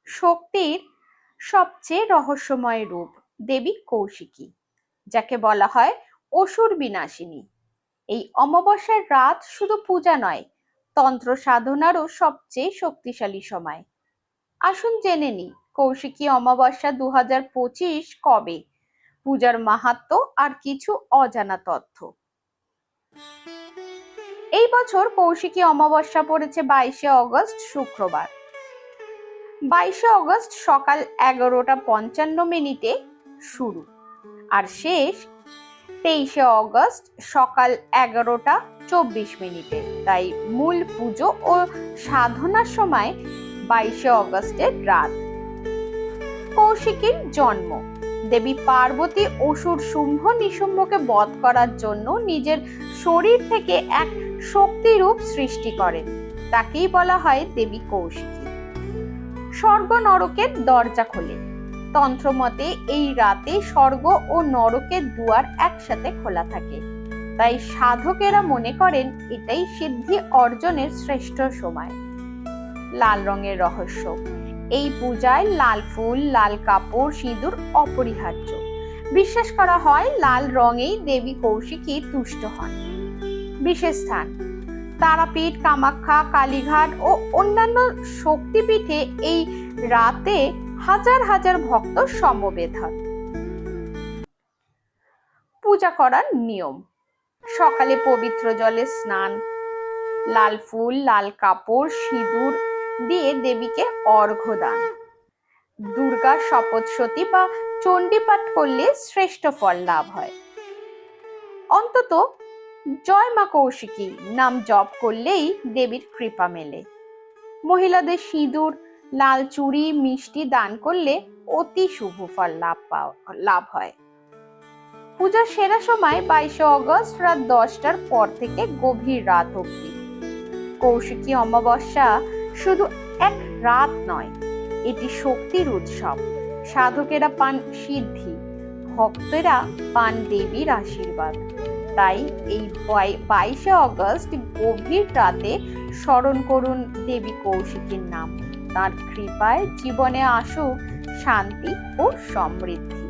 শক্তির সবচেয়ে রহস্যময় রূপ দেবী কৌশিকী, যাকে বলা হয় অসুর বিনাশিনী। এই অমাবস্যার রাত শুধু পূজা নয়, তন্ত্র সাধনারও সবচেয়ে শক্তিশালী সময়। আসুন জেনে নিই কৌশিকী অমাবস্যা 2025 কবে, পূজার মাহাত্ম্য আর কিছু অজানা তথ্য। এই বছর কৌশিকী অমাবস্যা পড়েছে 22শে অগস্ট শুক্রবার। 22শে অগস্ট সকাল 11টা 55 মিনিটে শুরু আর শেষ 23শে অগস্ট সকাল 11টা 24 মিনিটে। তাই মূল পুজো ও সাধনার সময় 22শে অগস্টের রাত। কৌশিকীর জন্ম। দেবী পার্বতী অসুর শুম্ভ নিশুম্ভকে বধ করার জন্য নিজের শরীর থেকে এক শক্তিরূপ সৃষ্টি করেন, তাকেই বলা হয় দেবী কৌশিকী। স্বর্গ নরকের দরজা খোলে। তন্ত্রমতে এই রাতে স্বর্গ ও নরকের দুয়ার একসাথে খোলা থাকে, তাই সাধকেরা মনে করেন এটাই সিদ্ধি অর্জনের শ্রেষ্ঠ সময়। লাল রঙের রহস্য। এই পূজায় লাল ফুল, লাল কাপড়, সিঁদুর অপরিহার্য। বিশ্বাস করা হয় লাল রঙেই দেবী কৌশিকী তুষ্ট হন। বিশেষ স্থান: তারাপীঠ, কামাখ্যা, কালীঘাট ও অন্যান্য শক্তিপীঠে এই রাতে হাজার হাজার ভক্ত সমবেত হন। পূজা করার নিয়ম: সকালে পবিত্র জলে স্নান, লাল ফুল, লাল কাপড়, সিঁদুর দিয়ে দেবীকে অর্ঘ্য দান। দুর্গা সপ্তশতী বা চণ্ডীপাঠ করলে শ্রেষ্ঠ ফল লাভ হয়। অন্তত জয় মা কৌশিকী নাম জপ করলেই দেবীর কৃপা মেলে। মহিলাদের সিঁদুর, লাল চুড়ি, মিষ্টি দান করলে অতি শুভ ফল লাভ হয়। পূজার সেরা সময় 22শে অগস্ট রাত 10টার পর থেকে গভীর রাত অবধি। কৌশিকী অমাবস্যা শুধু এক রাত নয়, এটি শক্তির উৎসব। সাধকেরা পান সিদ্ধি, ভক্তেরা পান দেবীর আশীর্বাদ। তাই এই 22শে অগস্ট গভীর রাতে স্মরণ করুন দেবী কৌশিকীর নাম। তার কৃপায় জীবনে আসুক শান্তি ও সমৃদ্ধি।